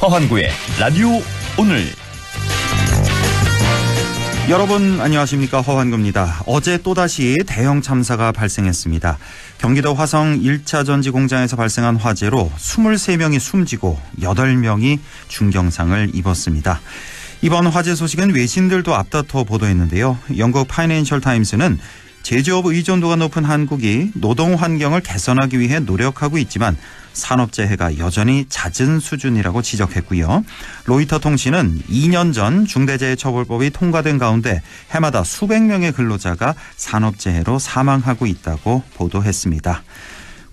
허환구의 라디오 오늘. 여러분 안녕하십니까, 허환구입니다. 어제 또다시 대형 참사가 발생했습니다. 경기도 화성 1차 전지 공장에서 발생한 화재로 23명이 숨지고 8명이 중경상을 입었습니다. 이번 화재 소식은 외신들도 앞다퉈 보도했는데요. 영국 파이낸셜 타임스는 제조업 의존도가 높은 한국이 노동 환경을 개선하기 위해 노력하고 있지만 산업재해가 여전히 잦은 수준이라고 지적했고요. 로이터 통신은 2년 전 중대재해처벌법이 통과된 가운데 해마다 수백 명의 근로자가 산업재해로 사망하고 있다고 보도했습니다.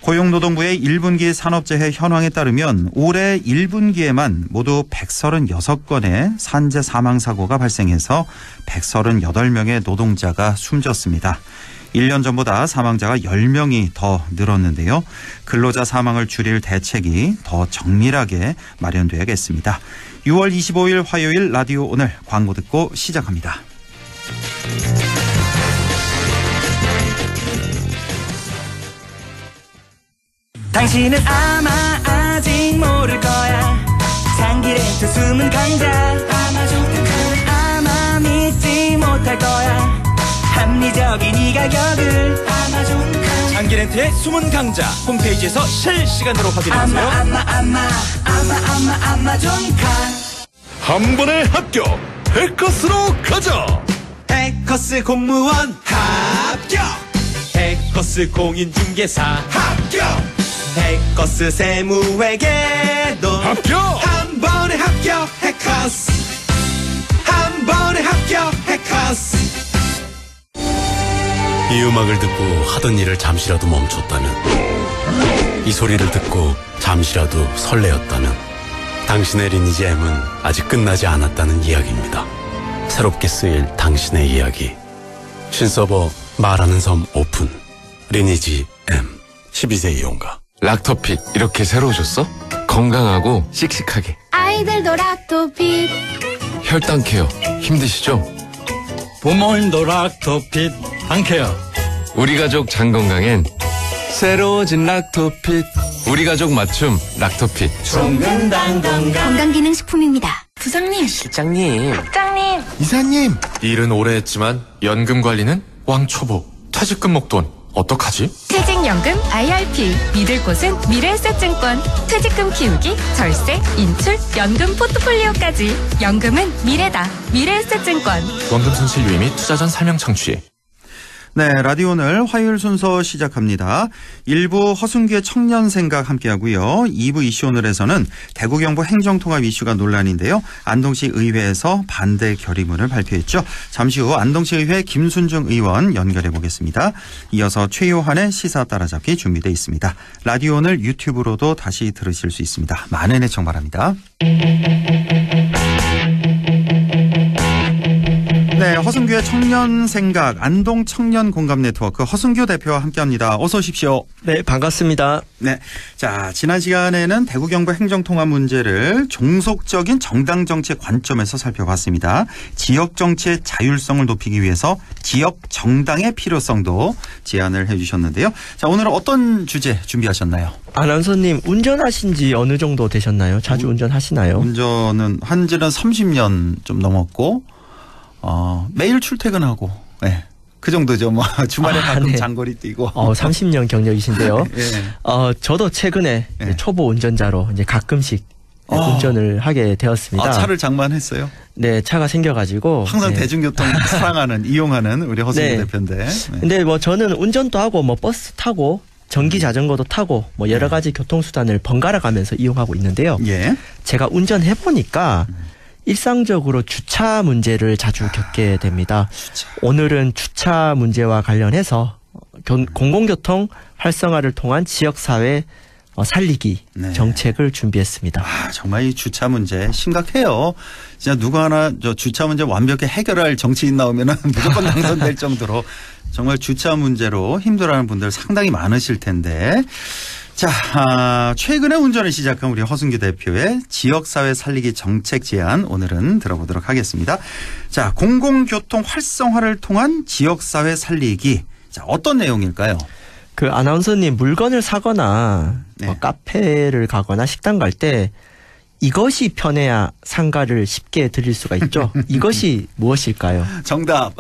고용노동부의 1분기 산업재해 현황에 따르면 올해 1분기에만 모두 136건의 산재 사망사고가 발생해서 138명의 노동자가 숨졌습니다. 1년 전보다 사망자가 10명이 더 늘었는데요. 근로자 사망을 줄일 대책이 더 정밀하게 마련돼야겠습니다. 6월 25일 화요일 라디오 오늘 광고 듣고 시작합니다. 당신은 아마 아직 모를 거야. 장기렌트 숨은 강자 아마 믿지 못할 거야. 합리적인 이 가격을 장기렌트의 숨은 강자 홈페이지에서 실시간으로 확인하세요. 아마존카. 한 번에 합격! 해커스로 가자! 해커스 공무원 합격. 해커스 공인중개사 합격! 해커스 세무회계도 합격! 한 번에 합격. 해커스 한 번에 합격. 해커스. 이 음악을 듣고 하던 일을 잠시라도 멈췄다면, 이 소리를 듣고 잠시라도 설레었다면 당신의 리니지 M은 아직 끝나지 않았다는 이야기입니다. 새롭게 쓰일 당신의 이야기. 신서버 말하는 섬 오픈. 리니지 M 12세 이용가. 락토핏 이렇게 새로우셨어? 건강하고 씩씩하게. 아이들도 락토핏. 혈당 케어 힘드시죠? 부모님도 락토핏 한케어. 우리 가족 장 건강엔 새로워진 락토핏. 우리 가족 맞춤 락토핏. 종근당 건강기능식품입니다. 부장님, 실장님, 국장님. 이사님! 일은 오래 했지만 연금 관리는 왕초보. 퇴직금 목돈 어떡하지? 퇴직연금 IRP. 믿을 곳은 미래에셋증권. 퇴직금 키우기, 절세, 인출, 연금 포트폴리오까지. 연금은 미래다. 미래에셋증권. 원금 손실 유의 및 투자 전 설명 청취. 네, 라디오 오늘 화요일 순서 시작합니다. 1부 허순규의 청년생각 함께하고요. 2부 이슈 오늘에서는 대구 경북 행정통합 이슈가 논란인데요. 안동시 의회에서 반대 결의문을 발표했죠. 잠시 후 안동시 의회 김순중 의원 연결해 보겠습니다. 이어서 최요한의 시사 따라잡기 준비되어 있습니다. 라디오 오늘 유튜브로도 다시 들으실 수 있습니다. 많은 애청 바랍니다. 네, 허순규의 청년생각, 안동 청년 공감 네트워크 허순규 대표와 함께합니다. 어서 오십시오. 네, 반갑습니다. 네, 자, 지난 시간에는 대구 경북 행정통합 문제를 종속적인 정당 정치의 관점에서 살펴봤습니다. 지역 정치의 자율성을 높이기 위해서 지역 정당의 필요성도 제안을 해주셨는데요. 자, 오늘은 어떤 주제 준비하셨나요? 아나운서님, 운전하신 지 어느 정도 되셨나요? 자주 운전하시나요? 운전은 한 지는 30년 좀 넘었고, 매일 출퇴근하고, 네. 그 정도죠. 뭐 주말에 가끔 네. 장거리 뛰고. 30년 경력이신데요. 네. 저도 최근에 네. 초보 운전자로 이제 가끔씩 운전을 하게 되었습니다. 차를 장만했어요? 네, 차가 생겨가지고. 항상 네. 대중교통 사랑하는, 이용하는 우리 허순규 네. 대표인데. 네. 근데 뭐 저는 운전도 하고 뭐 버스 타고 전기 자전거도 타고 뭐 여러 가지 교통수단을 번갈아 가면서 이용하고 있는데요. 예. 제가 운전해 보니까 일상적으로 주차 문제를 자주 겪게 됩니다. 오늘은 주차 문제와 관련해서 공공교통 활성화를 통한 지역사회 살리기 네. 정책을 준비했습니다. 정말 이 주차 문제 심각해요. 진짜 누구 하나 저 주차 문제 완벽히 해결할 정치인 나오면은 무조건 당선될 정도로 정말 주차 문제로 힘들어하는 분들 상당히 많으실 텐데. 자, 최근에 운전을 시작한 우리 허순규 대표의 지역사회 살리기 정책 제안 오늘은 들어보도록 하겠습니다. 자, 공공교통 활성화를 통한 지역사회 살리기. 자, 어떤 내용일까요? 그 아나운서님 물건을 사거나 네. 뭐 카페를 가거나 식당 갈 때 이것이 편해야 상가를 쉽게 들릴 수가 있죠. 이것이 무엇일까요? 정답.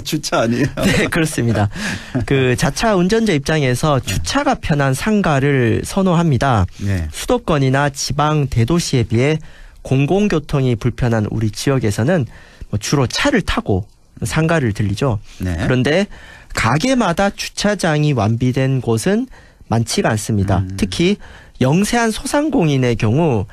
주차 아니에요? 네, 그렇습니다. 그 자차 운전자 입장에서 주차가 편한 상가를 선호합니다. 네. 수도권이나 지방 대도시에 비해 공공교통이 불편한 우리 지역에서는 뭐 주로 차를 타고 상가를 들리죠. 네. 그런데 가게마다 주차장이 완비된 곳은 많지가 않습니다. 특히 영세한 소상공인의 경우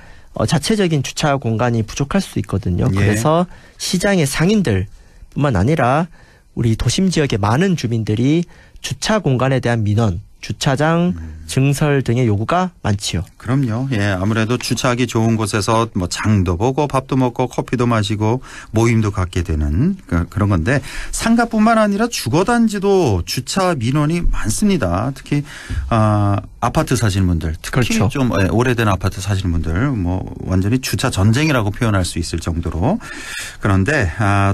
자체적인 주차 공간이 부족할 수 있거든요. 예. 그래서 시장의 상인들뿐만 아니라 우리 도심 지역의 많은 주민들이 주차 공간에 대한 민원, 주차장 증설 등의 요구가 많지요. 그럼요. 예, 아무래도 주차하기 좋은 곳에서 뭐 장도 보고 밥도 먹고 커피도 마시고 모임도 갖게 되는 그런 건데 상가뿐만 아니라 주거단지도 주차 민원이 많습니다. 특히 아파트 사시는 분들, 특히 그렇죠. 좀 오래된 아파트 사시는 분들 뭐 완전히 주차 전쟁이라고 표현할 수 있을 정도로 그런데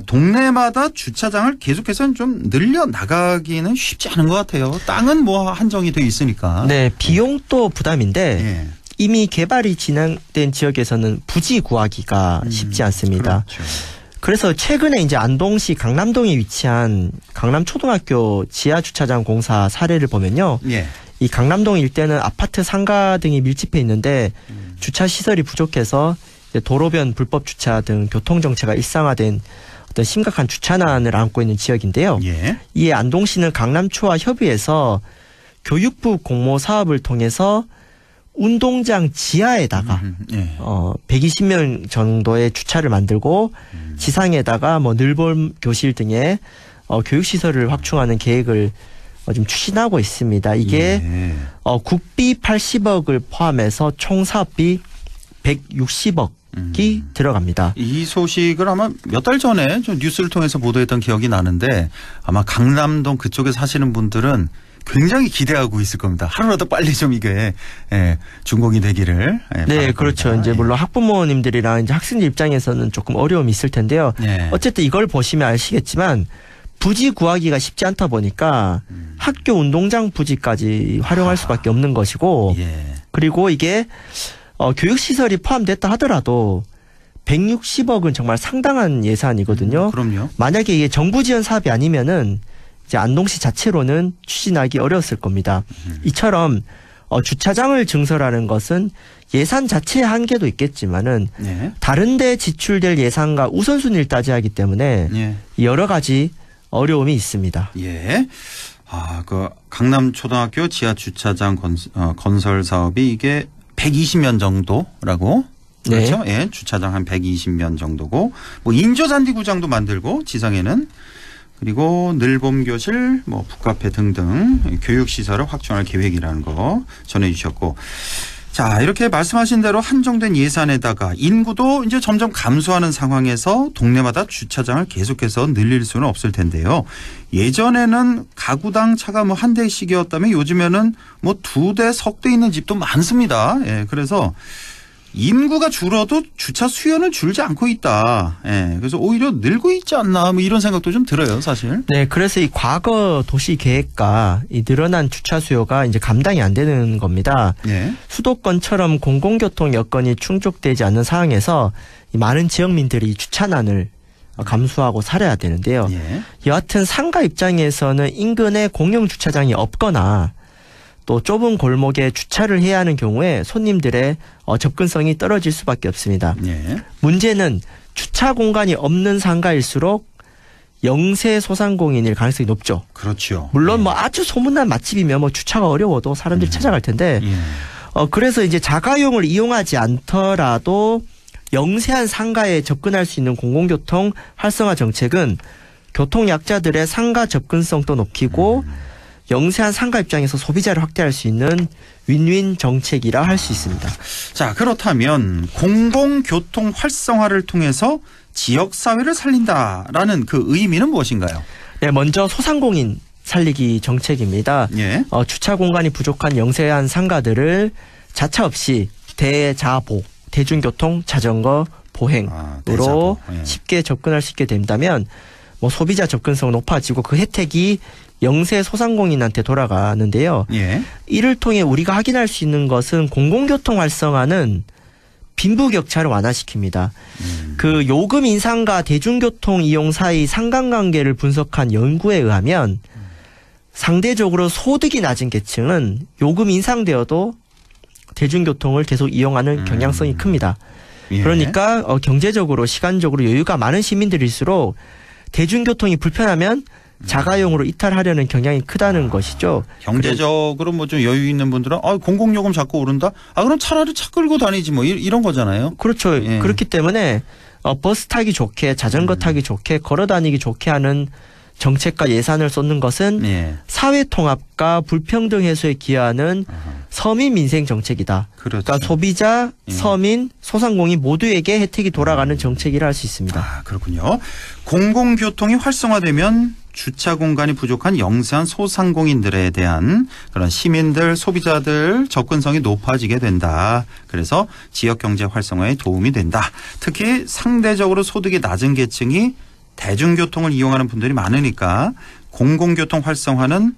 동네마다 주차장을 계속해서 좀 늘려 나가기는 쉽지 않은 것 같아요. 땅은 뭐 한정이 돼 있으니까. 네, 비용도 부담인데 예. 이미 개발이 진행된 지역에서는 부지 구하기가 쉽지 않습니다. 그렇죠. 그래서 최근에 이제 안동시 강남동에 위치한 강남초등학교 지하주차장 공사 사례를 보면요. 예. 이 강남동 일대는 아파트 상가 등이 밀집해 있는데 주차 시설이 부족해서 이제 도로변 불법 주차 등 교통정체가 일상화된 어떤 심각한 주차난을 안고 있는 지역인데요. 예. 이에 안동시는 강남초와 협의해서 교육부 공모 사업을 통해서 운동장 지하에다가 예. 120명 정도의 주차를 만들고 지상에다가 뭐 늘봄 교실 등의 교육 시설을 확충하는 계획을 지금 추진하고 있습니다. 이게 예. 국비 80억을 포함해서 총 사업비 160억이 들어갑니다. 이 소식을 아마 몇 달 전에 좀 뉴스를 통해서 보도했던 기억이 나는데 아마 강남동 그쪽에 사시는 분들은 굉장히 기대하고 있을 겁니다. 하루라도 빨리 좀 이게 준공이 되기를. 네, 그렇죠. 이제 물론 학부모님들이랑 이제 학생들 입장에서는 조금 어려움이 있을 텐데요. 네. 어쨌든 이걸 보시면 아시겠지만 부지 구하기가 쉽지 않다 보니까 학교 운동장 부지까지 활용할 수밖에 없는 것이고 예. 그리고 이게 교육시설이 포함됐다 하더라도 160억은 정말 상당한 예산이거든요. 그럼요. 만약에 이게 정부 지원 사업이 아니면은 이제 안동시 자체로는 추진하기 어려웠을 겁니다. 이처럼 주차장을 증설하는 것은 예산 자체의 한계도 있겠지만은 예. 다른 데 지출될 예산과 우선순위를 따져야 하기 때문에 예. 여러 가지 어려움이 있습니다. 예. 그 강남초등학교 지하 주차장 건설 사업이 이게 120면 정도라고 그렇죠? 네. 예. 주차장 한 120면 정도고 뭐 인조잔디 구장도 만들고 지상에는 그리고 늘봄 교실, 뭐 북카페 등등 교육 시설을 확충할 계획이라는 거 전해 주셨고 자, 이렇게 말씀하신 대로 한정된 예산에다가 인구도 이제 점점 감소하는 상황에서 동네마다 주차장을 계속해서 늘릴 수는 없을 텐데요. 예전에는 가구당 차가 뭐 한 대씩이었다면 요즘에는 뭐 2대, 석 대 있는 집도 많습니다. 예, 그래서 인구가 줄어도 주차 수요는 줄지 않고 있다. 예, 그래서 오히려 늘고 있지 않나 뭐 이런 생각도 좀 들어요, 사실. 네, 그래서 이 과거 도시 계획과 이 늘어난 주차 수요가 이제 감당이 안 되는 겁니다. 예. 수도권처럼 공공교통 여건이 충족되지 않는 상황에서 이 많은 지역민들이 주차난을 감수하고 살아야 되는데요. 예. 여하튼 상가 입장에서는 인근에 공용 주차장이 없거나 또 좁은 골목에 주차를 해야 하는 경우에 손님들의 접근성이 떨어질 수밖에 없습니다. 예. 문제는 주차 공간이 없는 상가일수록 영세 소상공인일 가능성이 높죠. 그렇죠. 물론 뭐 아주 소문난 맛집이면 뭐 주차가 어려워도 사람들이 찾아갈 텐데 예. 그래서 이제 자가용을 이용하지 않더라도 영세한 상가에 접근할 수 있는 공공교통 활성화 정책은 교통약자들의 상가 접근성도 높이고 영세한 상가 입장에서 소비자를 확대할 수 있는 윈윈 정책이라 할 수 있습니다. 자, 그렇다면 공공교통 활성화를 통해서 지역사회를 살린다라는 그 의미는 무엇인가요? 네, 먼저 소상공인 살리기 정책입니다. 예. 주차 공간이 부족한 영세한 상가들을 자차 없이 대자보, 대중교통, 자전거, 보행으로 대자보. 예. 쉽게 접근할 수 있게 된다면 뭐 소비자 접근성 높아지고 그 혜택이 영세 소상공인한테 돌아가는데요. 예. 이를 통해 우리가 확인할 수 있는 것은 공공교통 활성화는 빈부격차를 완화시킵니다. 그 요금 인상과 대중교통 이용 사이 상관관계를 분석한 연구에 의하면 상대적으로 소득이 낮은 계층은 요금 인상되어도 대중교통을 계속 이용하는 경향성이 큽니다. 예. 그러니까 경제적으로 시간적으로 여유가 많은 시민들일수록 대중교통이 불편하면 자가용으로 이탈하려는 경향이 크다는 것이죠. 경제적으로 뭐 좀 여유 있는 분들은 공공요금 자꾸 오른다? 그럼 차라리 차 끌고 다니지 뭐 이런 거잖아요. 그렇죠. 예. 그렇기 때문에 버스 타기 좋게 자전거 타기 좋게 걸어 다니기 좋게 하는 정책과 예산을 쏟는 것은 예. 사회 통합과 불평등 해소에 기여하는 서민 민생 정책이다. 그렇죠. 그러니까 소비자, 예. 서민, 소상공인 모두에게 혜택이 돌아가는 정책이라 할 수 있습니다. 그렇군요. 공공교통이 활성화되면 주차 공간이 부족한 영세한 소상공인들에 대한 그런 시민들, 소비자들 접근성이 높아지게 된다. 그래서 지역 경제 활성화에 도움이 된다. 특히 상대적으로 소득이 낮은 계층이 대중교통을 이용하는 분들이 많으니까 공공교통 활성화는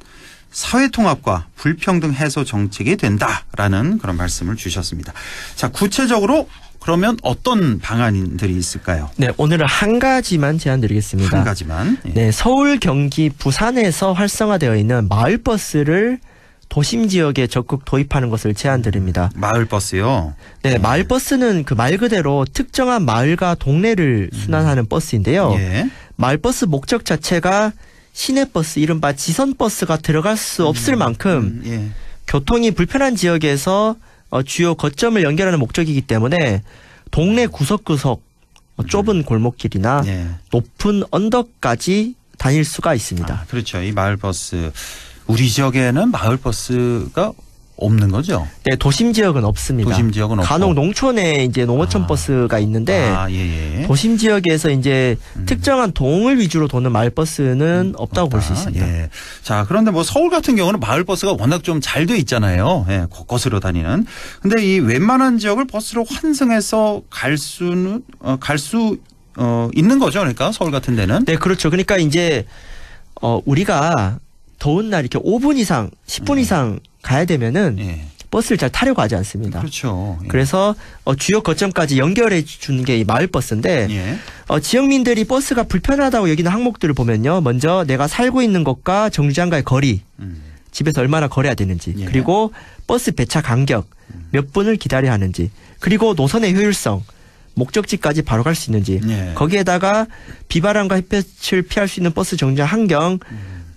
사회통합과 불평등 해소 정책이 된다라는 그런 말씀을 주셨습니다. 자, 구체적으로 그러면 어떤 방안들이 있을까요? 네, 오늘은 한 가지만 제안드리겠습니다. 한 가지만. 예. 네, 서울, 경기, 부산에서 활성화되어 있는 마을버스를 도심 지역에 적극 도입하는 것을 제안드립니다. 마을버스요? 네, 마을버스는 그 말 그대로 특정한 마을과 동네를 순환하는 버스인데요. 예. 마을버스 목적 자체가 시내버스, 이른바 지선버스가 들어갈 수 없을 만큼 예. 교통이 불편한 지역에서 주요 거점을 연결하는 목적이기 때문에 동네 구석구석 좁은 골목길이나 예. 높은 언덕까지 다닐 수가 있습니다. 그렇죠. 이 마을버스. 우리 지역에는 마을버스가 없는 거죠? 네, 도심 지역은 없습니다. 도심 지역은 없고. 간혹 농촌에 이제 농어촌 버스가 있는데 예. 도심 지역에서 이제 특정한 동을 위주로 도는 마을버스는 없다고 볼 수 있습니다. 예. 자, 그런데 뭐 서울 같은 경우는 마을버스가 워낙 좀 잘 돼 있잖아요. 예, 곳곳으로 다니는. 근데 이 웬만한 지역을 버스로 환승해서 갈 수 있는 거죠. 그러니까 서울 같은 데는. 네, 그렇죠. 그러니까 이제 우리가 더운 날 이렇게 5분 이상, 10분 이상 가야 되면은 예. 버스를 잘 타려고 하지 않습니다. 그렇죠. 예. 그래서 주요 거점까지 연결해 주는 게 이 마을버스인데 예. 지역민들이 버스가 불편하다고 여기는 항목들을 보면요. 먼저 내가 살고 있는 곳과 정류장과의 거리, 집에서 얼마나 걸어야 되는지, 예. 그리고 버스 배차 간격, 몇 분을 기다려야 하는지, 그리고 노선의 효율성, 목적지까지 바로 갈 수 있는지, 예. 거기에다가 비바람과 햇볕을 피할 수 있는 버스 정류장 환경,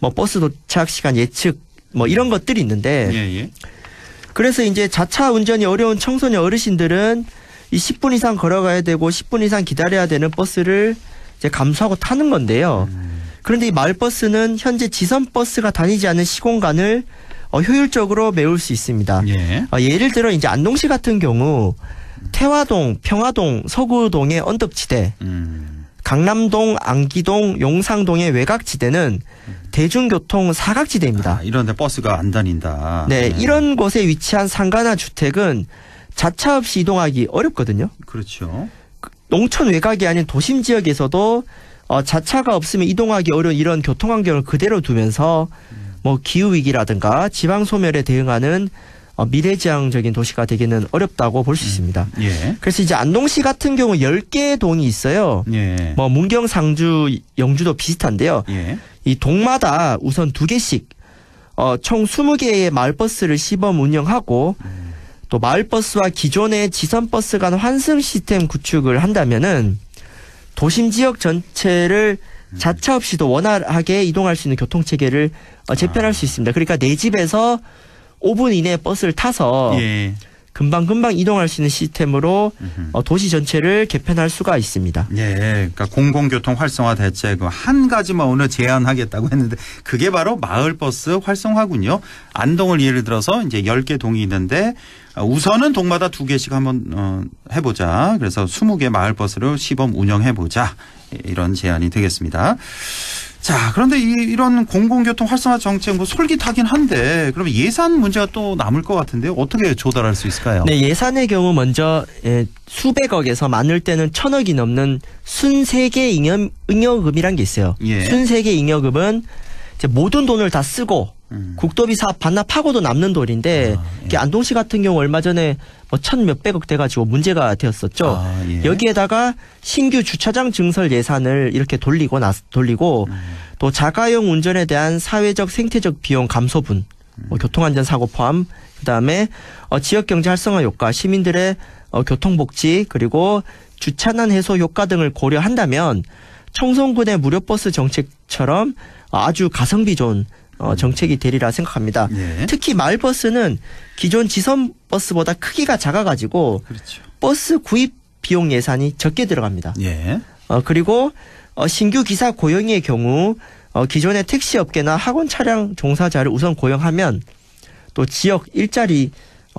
뭐 버스 도착 시간 예측, 뭐 이런 것들이 있는데 예. 그래서 이제 자차 운전이 어려운 청소년 어르신들은 이 10분 이상 걸어가야 되고 10분 이상 기다려야 되는 버스를 이제 감수하고 타는 건데요. 그런데 이 마을버스는 현재 지선버스가 다니지 않는 시공간을 효율적으로 메울 수 있습니다. 예. 예를 들어 이제 안동시 같은 경우 태화동, 평화동, 서구동의 언덕지대, 강남동, 안기동, 용상동의 외곽지대는 대중교통 사각지대입니다. 이런 데 버스가 안 다닌다. 네, 이런 곳에 위치한 상가나 주택은 자차 없이 이동하기 어렵거든요. 그렇죠. 농촌 외곽이 아닌 도심 지역에서도 자차가 없으면 이동하기 어려운 이런 교통 환경을 그대로 두면서 뭐 기후 위기라든가 지방 소멸에 대응하는 미래지향적인 도시가 되기는 어렵다고 볼 수 있습니다. 예. 그래서 이제 안동시 같은 경우 10개의 동이 있어요. 예. 뭐 문경, 상주, 영주도 비슷한데요. 예. 이 동마다 우선 2개씩 총 20개의 마을버스를 시범 운영하고 또 마을버스와 기존의 지선버스 간 환승 시스템 구축을 한다면은 도심 지역 전체를 자차 없이도 원활하게 이동할 수 있는 교통체계를 재편할 수 있습니다. 그러니까 내 집에서 5분 이내에 버스를 타서 예. 금방 이동할 수 있는 시스템으로 도시 전체를 개편할 수가 있습니다. 예, 그러니까 공공교통 활성화 대책 한 가지만 오늘 제안하겠다고 했는데 그게 바로 마을버스 활성화군요. 안동을 예를 들어서 이제 10개 동이 있는데 우선은 동마다 2개씩 한번 해보자. 그래서 20개 마을버스를 시범 운영해보자. 이런 제안이 되겠습니다. 자, 그런데 이런 공공교통 활성화 정책 뭐 솔깃하긴 한데 그러면 예산 문제가 또 남을 것 같은데요. 어떻게 조달할 수 있을까요? 네, 예산의 경우 먼저 수백억에서 많을 때는 1,000억이 넘는 순세계 잉여금이란 게 있어요. 예. 순세계 잉여금은 이제 모든 돈을 다 쓰고 국도비 사업 반납하고도 남는 돈인데 예. 안동시 같은 경우 얼마 전에 뭐 1,000몇백억 돼가지고 문제가 되었었죠. 예. 여기에다가 신규 주차장 증설 예산을 이렇게 돌리고 또 자가용 운전에 대한 사회적 생태적 비용 감소분, 뭐 교통안전사고 포함, 그다음에 지역 경제 활성화 효과, 시민들의 교통복지 그리고 주차난 해소 효과 등을 고려한다면 청송군의 무료버스 정책처럼 아주 가성비 좋은 정책이 되리라 생각합니다. 예. 특히 마을버스는 기존 지선버스보다 크기가 작아가지고 그렇죠. 버스 구입 비용 예산이 적게 들어갑니다. 예. 그리고 신규 기사 고용의 경우 기존의 택시업계나 학원 차량 종사자를 우선 고용하면 또 지역 일자리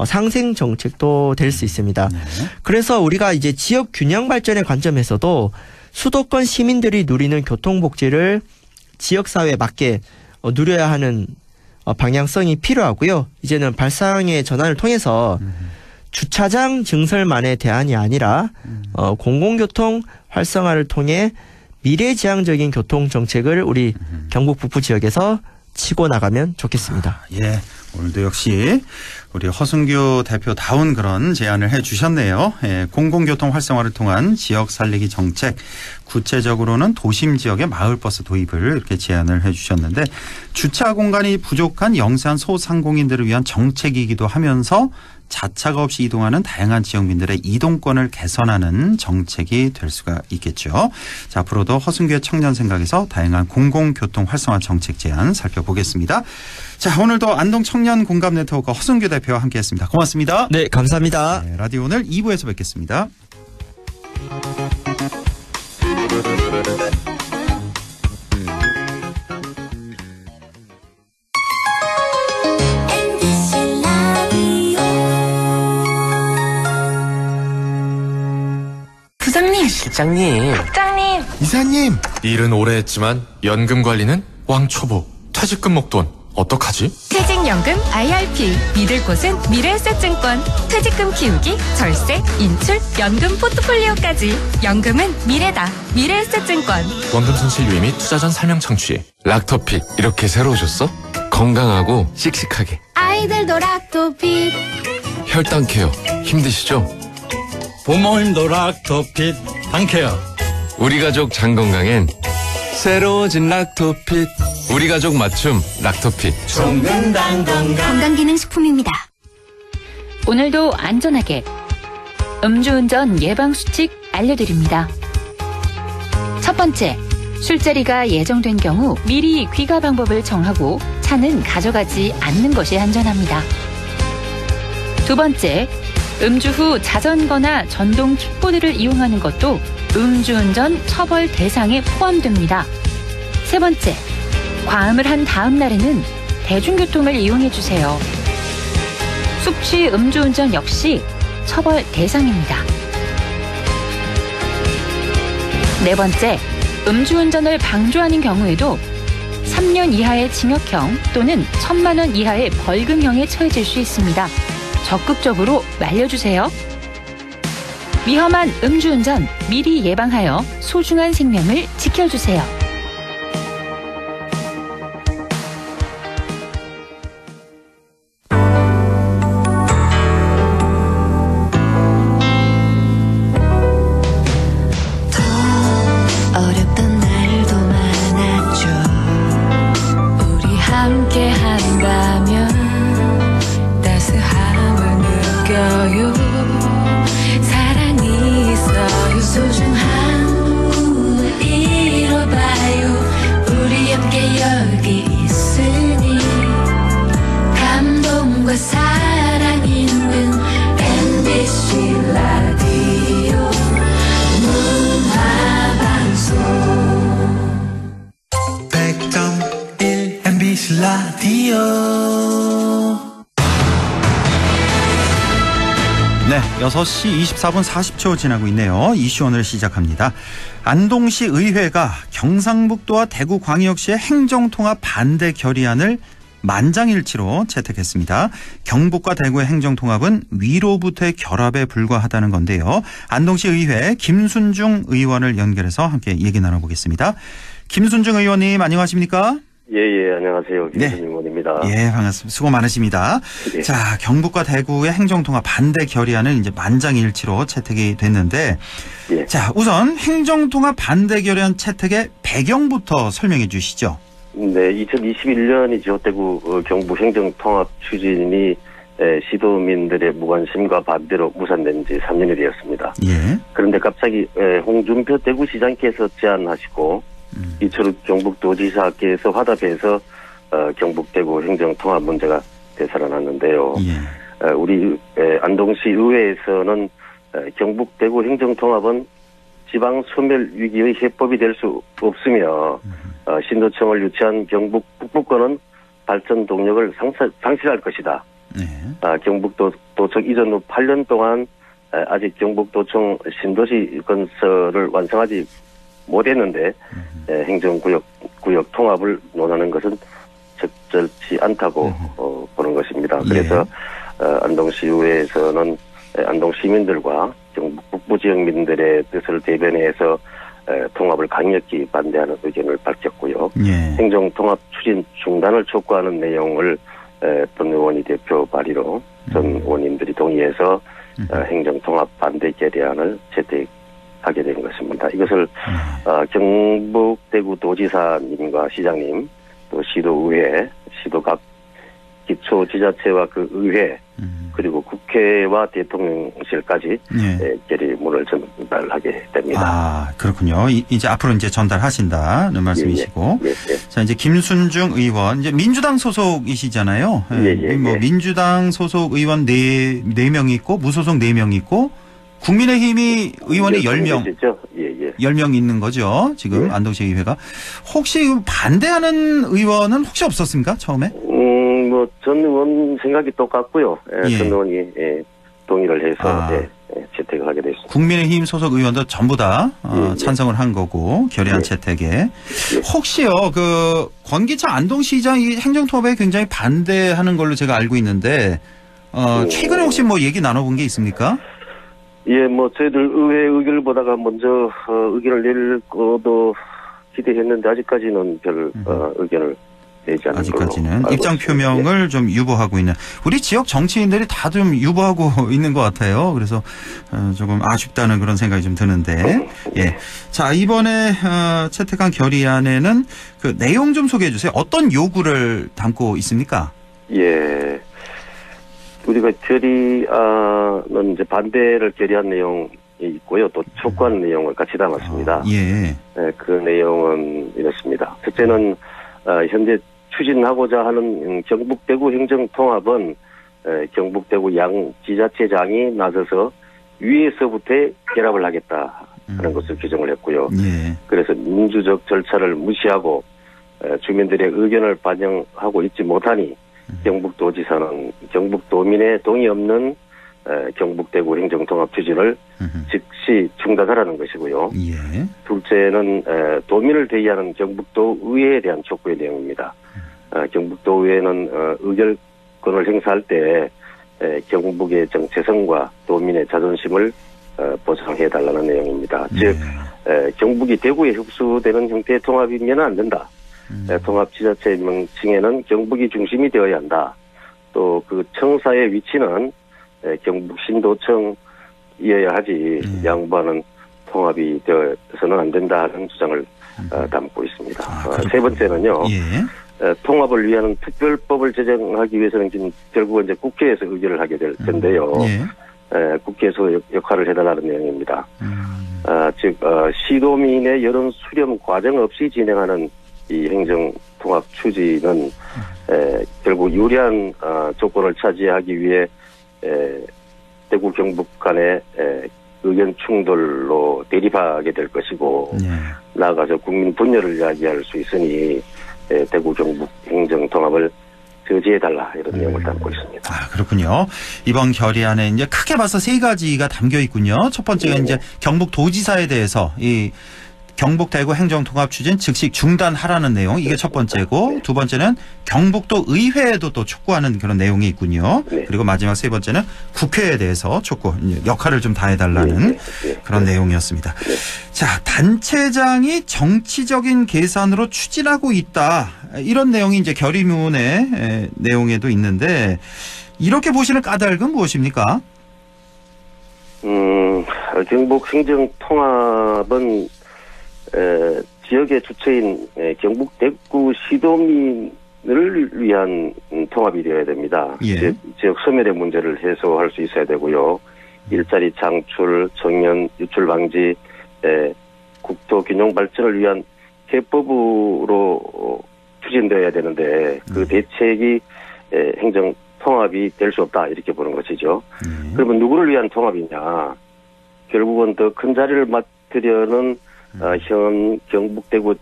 상생 정책도 될 수 있습니다. 네. 그래서 우리가 이제 지역 균형 발전의 관점에서도 수도권 시민들이 누리는 교통복지를 지역사회에 맞게 누려야 하는 방향성이 필요하고요. 이제는 발상의 전환을 통해서 주차장 증설만의 대안이 아니라 공공교통 활성화를 통해 미래지향적인 교통정책을 우리 경북 북부 지역에서 치고 나가면 좋겠습니다. 예. 오늘도 역시 우리 허승규 대표다운 그런 제안을 해 주셨네요. 예, 공공교통 활성화를 통한 지역 살리기 정책, 구체적으로는 도심 지역의 마을버스 도입을 이렇게 제안을 해 주셨는데 주차 공간이 부족한 영세한 소상공인들을 위한 정책이기도 하면서 자차가 없이 이동하는 다양한 지역민들의 이동권을 개선하는 정책이 될 수가 있겠죠. 자, 앞으로도 허승규의 청년 생각에서 다양한 공공교통 활성화 정책 제안 살펴보겠습니다. 자, 오늘도 안동 청년 공감 네트워크 허승규 대표와 함께했습니다. 고맙습니다. 네, 감사합니다. 네, 라디오 오늘 2부에서 뵙겠습니다. 부장님, 실장님, 국장님, 이사님. 일은 오래 했지만 연금 관리는 왕초보. 퇴직금 목돈 어떡하지? 퇴직연금 IRP, 믿을 곳은 미래에셋증권. 퇴직금 키우기, 절세, 인출, 연금 포트폴리오까지. 연금은 미래다. 미래에셋증권. 원금 손실 유의 및 투자 전 설명 청취. 락토픽 이렇게 새로우셨어? 건강하고 씩씩하게. 아이들도 락토픽. 혈당 케어 힘드시죠? 부모님도 락토핏 당케어. 우리 가족 장 건강엔 새로워진 락토핏. 우리 가족 맞춤 락토핏. 종근당 건강기능식품입니다. 오늘도 안전하게 음주운전 예방수칙 알려드립니다. 첫 번째, 술자리가 예정된 경우 미리 귀가 방법을 정하고 차는 가져가지 않는 것이 안전합니다. 두 번째, 음주 후 자전거나 전동 킥보드를 이용하는 것도 음주운전 처벌 대상에 포함됩니다. 세 번째, 과음을 한 다음 날에는 대중교통을 이용해주세요. 숙취 음주운전 역시 처벌 대상입니다. 네 번째, 음주운전을 방조하는 경우에도 3년 이하의 징역형 또는 1,000만 원 이하의 벌금형에 처해질 수 있습니다. 적극적으로 말려주세요. 위험한 음주운전 미리 예방하여 소중한 생명을 지켜주세요. 어렵던 날도 많았죠. 우리 함께 한다면 따스함을 느껴요. 사랑이 있어요. 소중한 꿈을 이뤄봐요. 우리 함께 여기 있으니 감동과 사랑 있는 MBC 라디오 문화방송 100.1 MBC 라디오. 네, 6시 24분 40초 지나고 있네요. 이슈 오늘 시작합니다. 안동시 의회가 경상북도와 대구광역시의 행정통합 반대 결의안을 만장일치로 채택했습니다. 경북과 대구의 행정통합은 위로부터의 결합에 불과하다는 건데요. 안동시 의회 김순중 의원을 연결해서 함께 얘기 나눠보겠습니다. 김순중 의원님 안녕하십니까? 예, 안녕하세요. 네. 김수진 의원입니다. 예, 반갑습니다. 수고 많으십니다. 예. 자, 경북과 대구의 행정통합 반대 결의안은 이제 만장일치로 채택이 됐는데, 예. 자, 우선 행정통합 반대 결의안 채택의 배경부터 설명해 주시죠. 네, 2021년이죠. 대구 경북 행정통합 추진이 시도민들의 무관심과 반대로 무산된 지 3년이 되었습니다. 예. 그런데 갑자기 홍준표 대구시장께서 제안하시고 이철우 경북도지사께서 화답해서 경북 대구 행정통합 문제가 되살아났는데요. 예. 우리 안동시 의회에서는 경북 대구 행정통합은 지방 소멸 위기의 해법이 될 수 없으며 신도청을 유치한 경북 북부권은 발전 동력을 상실할 것이다. 네. 경북도청 이전 후 8년 동안 아직 경북도청 신도시 건설을 완성하지 못했는데 행정구역 통합을 논하는 것은 적절치 않다고 보는 것입니다. 그래서 안동시의회에서는 안동 시민들과 경북 북부 지역민들의 뜻을 대변해서 통합을 강력히 반대하는 의견을 밝혔고요. 예. 행정통합 추진 중단을 촉구하는 내용을 본 의원이 대표 발의로 전 의원님들이 동의해서 행정통합 반대 결의안을 채택하게 된 것입니다. 이것을 경북 대구 도지사님과 시장님 또 시도의회, 시도각 기초지자체와 그 의회 그리고 국회와 대통령실까지 결의문을 전달하게 됩니다. 아, 그렇군요. 이제 앞으로 이제 전달하신다는 말씀이시고. 예. 자, 이제 김순중 의원, 이제 민주당 소속이시잖아요. 뭐 민주당 소속 의원 4명이 있고, 무소속 4명이 있고, 국민의힘이 의원이 10명. 10명 있는 거죠. 지금 안동시 의회가. 혹시 반대하는 의원은 혹시 없었습니까? 처음에? 전 의원 생각이 똑같고요. 전 의원이 동의를 해서 채택을 하게 됐습니다. 국민의힘 소속 의원도 전부 다 찬성을 한 거고 결의안 채택에. 혹시요 그 권기창 안동시장이 행정통합에 굉장히 반대하는 걸로 제가 알고 있는데 최근에 혹시 뭐 얘기 나눠본 게 있습니까? 예, 뭐 저희들 의회 의견을 보다가 먼저 의견을 낼 것도 기대했는데 아직까지는 별 의견을 내지 않은 아직까지는 입장 표명을 좀 유보하고 있는 우리 지역 정치인들이 다 좀 유보하고 있는 것 같아요. 그래서 조금 아쉽다는 그런 생각이 좀 드는데 예, 자 이번에 채택한 결의안에는 그 내용 좀 소개해 주세요. 어떤 요구를 담고 있습니까? 예, 우리가 결의안은 이제 반대를 결의한 내용이 있고요, 또 촉구하는 내용을 같이 담았습니다. 예, 그 내용은 이렇습니다. 첫째는 현재 추진하고자 하는 경북 대구 행정통합은 경북 대구 양 지자체장이 나서서 위에서부터 결합을 하겠다 하는 것을 규정을 했고요. 그래서 민주적 절차를 무시하고 주민들의 의견을 반영하고 있지 못하니 경북도지사는 경북도민의 동의 없는 경북 대구 행정통합 추진을 즉시 중단하라는 것이고요. 둘째는 도민을 대의하는 경북도 의회에 대한 촉구의 내용입니다. 경북도 의회는 의결권을 행사할 때 경북의 정체성과 도민의 자존심을 보장해달라는 내용입니다. 즉 경북이 대구에 흡수되는 형태의 통합이면 안 된다. 통합지자체 명칭에는 경북이 중심이 되어야 한다. 또 그 청사의 위치는 경북 신도청이어야 하지 양보하는 통합이 되어서는 안 된다 하는 주장을 담고 있습니다. 세 번째는요. 통합을 위한 특별법을 제정하기 위해서는 지금 결국은 이제 국회에서 의결을 하게 될 텐데요. 국회에서 역할을 해달라는 내용입니다. 즉 시도민의 여론 수렴 과정 없이 진행하는 이 행정통합 추진은 결국 유리한 조건을 차지하기 위해 대구 경북 간의 의견 충돌로 대립하게 될 것이고 나아가서 국민 분열을 이야기할 수 있으니 대구 경북 행정통합을 저지해달라 이런 내용을 담고 있습니다. 아, 그렇군요. 이번 결의안에 이제 크게 봐서 3가지가 담겨 있군요. 첫 번째가 이제 경북도지사에 대해서 이 경북 대구 행정통합 추진 즉시 중단하라는 내용, 이게 첫 번째고, 두 번째는 경북도 의회에도 또 촉구하는 그런 내용이 있군요. 그리고 마지막 세 번째는 국회에 대해서 촉구, 역할을 좀 다해달라는 그런 내용이었습니다. 자, 단체장이 정치적인 계산으로 추진하고 있다. 이런 내용이 이제 결의문의 내용에도 있는데 이렇게 보시는 까닭은 무엇입니까? 경북 행정통합은 지역의 주체인 경북 대구 시도민을 위한 통합이 되어야 됩니다. 예. 지역 소멸의 문제를 해소할 수 있어야 되고요. 일자리 창출, 청년 유출 방지, 국토 균형 발전을 위한 개법으로 추진되어야 되는데 그 대책이 행정 통합이 될 수 없다 이렇게 보는 것이죠. 그러면 누구를 위한 통합이냐? 결국은 더 큰 자리를 맡으려는 현 경북 대구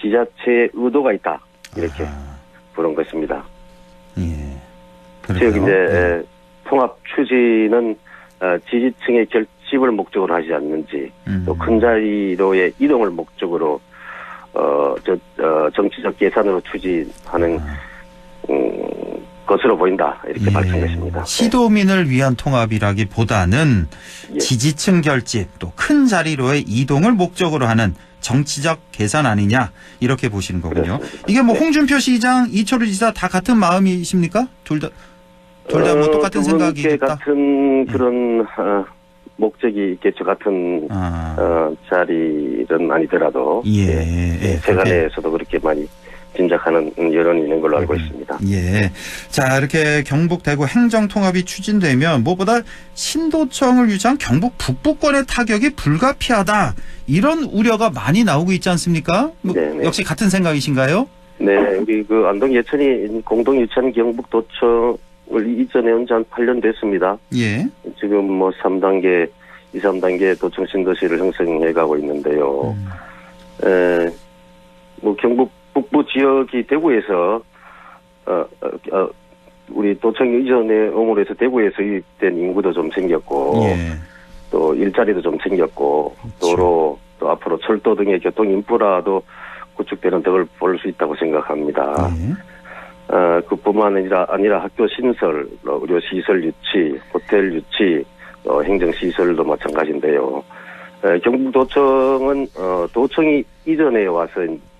지자체의 의도가 있다 이렇게 보는 것입니다. 즉 이제 통합 추진은 지지층의 결집을 목적으로 하지 않는지 또 큰 자리로의 이동을 목적으로 정치적 계산으로 추진하는 것으로 보인다 이렇게 밝힌 것입니다. 시도민을 위한 통합이라기보다는 지지층 결집 또 큰 자리로의 이동을 목적으로 하는 정치적 계산 아니냐 이렇게 보시는 거군요. 그렇습니다. 이게 뭐 홍준표 시장, 이철우 지사 다 같은 마음이십니까? 둘 다 뭐 똑같은 생각이 있다? 같은 그런 목적이 있겠죠. 같은 자리는 아니더라도 세간에서도 그렇게 많이 짐작하는 여론이 있는 걸로 알고 있습니다. 예. 자, 이렇게 경북 대구 행정통합이 추진되면 무엇보다 신도청을 유치한 경북 북부권의 타격이 불가피하다. 이런 우려가 많이 나오고 있지 않습니까? 역시 같은 생각이신가요? 네. 우리 그 안동 예천이 공동 유치한 경북 도청을 이전에 온 지 한 8년 됐습니다. 예. 지금 뭐 3단계, 2, 3단계 도청 신도시를 형성해 가고 있는데요. 뭐 경북 북부 지역이 대구에서 우리 도청 이전에 옹으로 해서 대구에서 유입된 인구도 좀 생겼고 또 일자리도 좀 생겼고 도로 또 앞으로 철도 등의 교통 인프라도 구축되는 덕을 볼 수 있다고 생각합니다. 그뿐만 아니라 학교 신설, 의료 시설 유치, 호텔 유치, 행정 시설도 마찬가지인데요. 경북도청은 도청이 이전에 와서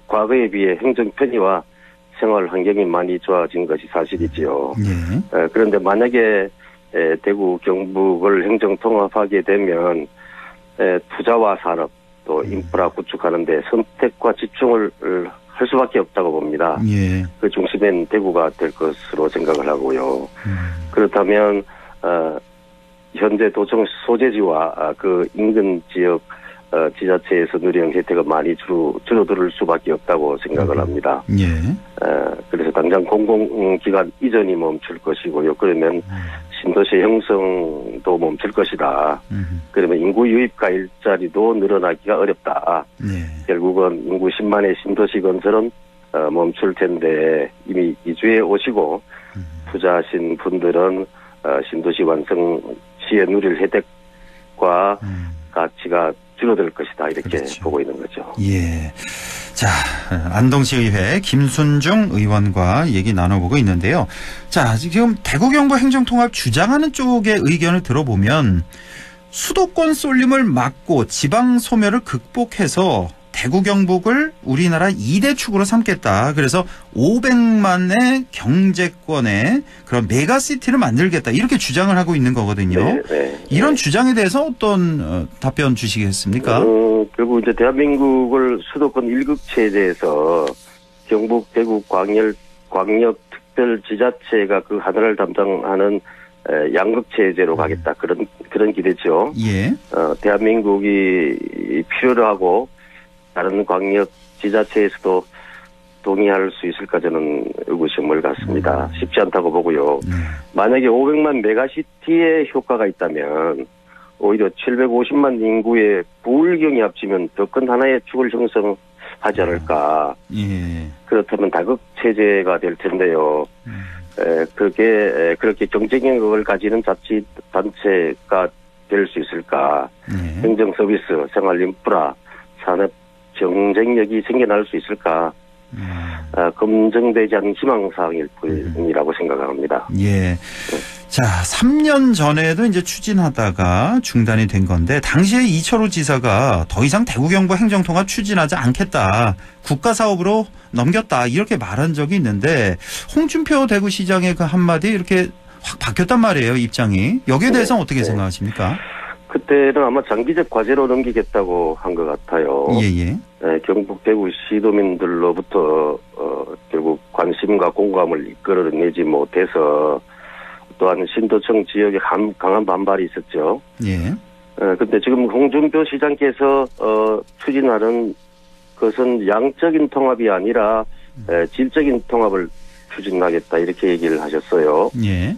과거에 비해 행정 편의와 생활 환경이 많이 좋아진 것이 사실이지요. 그런데 만약에 대구, 경북을 행정 통합하게 되면 투자와 산업 또 인프라 구축하는 데 선택과 집중을 할 수밖에 없다고 봅니다. 그 중심엔 대구가 될 것으로 생각을 하고요. 그렇다면 현재 도청 소재지와 그 인근 지역 지자체에서 누리는 혜택은 많이 줄어들 수밖에 없다고 생각을 합니다. 그래서 당장 공공기관 이전이 멈출 것이고요. 그러면 신도시 형성도 멈출 것이다. 그러면 인구 유입과 일자리도 늘어나기가 어렵다. 결국은 인구 10만의 신도시 건설은 멈출 텐데 이미 이주해 오시고 투자하신 분들은 신도시 완성 시에 누릴 혜택과 가치가 줄어들 것이다 이렇게 보고 있는 거죠. 예. 자, 안동시의회 김순중 의원과 얘기 나눠보고 있는데요. 자, 지금 대구 경북 행정통합 주장하는 쪽의 의견을 들어보면 수도권 쏠림을 막고 지방 소멸을 극복해서 대구 경북을 우리나라 2대 축으로 삼겠다. 그래서 500만의 경제권의 그런 메가시티를 만들겠다. 이렇게 주장을 하고 있는 거거든요. 이런 주장에 대해서 어떤 답변 주시겠습니까? 결국 이제 대한민국을 수도권 1급 체제에서 경북, 대구, 광역 특별지자체가 그 하나를 담당하는 양극 체제로 가겠다. 그런 기대죠. 대한민국이 필요로 하고 다른 광역 지자체에서도 동의할 수 있을까 저는 의구심을 갖습니다. 쉽지 않다고 보고요. 만약에 500만 메가시티의 효과가 있다면 오히려 750만 인구의 부울경이 합치면 더 큰 하나의 축을 형성하지 않을까. 그렇다면 다극 체제가 될 텐데요. 그렇게 경쟁력을 가지는 자치단체가 될 수 있을까. 행정 서비스, 생활 인프라, 산업 경쟁력이 생겨날 수 있을까? 검증되지 않은 희망사항일 뿐이라고 생각합니다. 자, 3년 전에도 이제 추진하다가 중단이 된 건데 당시에 이철우 지사가 더 이상 대구 경북 행정통합 추진하지 않겠다. 국가 사업으로 넘겼다. 이렇게 말한 적이 있는데 홍준표 대구시장의 그 한마디 이렇게 확 바뀌었단 말이에요. 입장이. 여기에 대해서는 어떻게 생각하십니까? 그때는 아마 장기적 과제로 넘기겠다고 한 것 같아요. 예예. 네, 경북 대구 시도민들로부터 결국 관심과 공감을 이끌어내지 못해서 또한 신도청 지역에 강한 반발이 있었죠. 예. 근데 지금 홍준표 시장께서 추진하는 것은 양적인 통합이 아니라 질적인 통합을 추진하겠다 이렇게 얘기를 하셨어요. 예.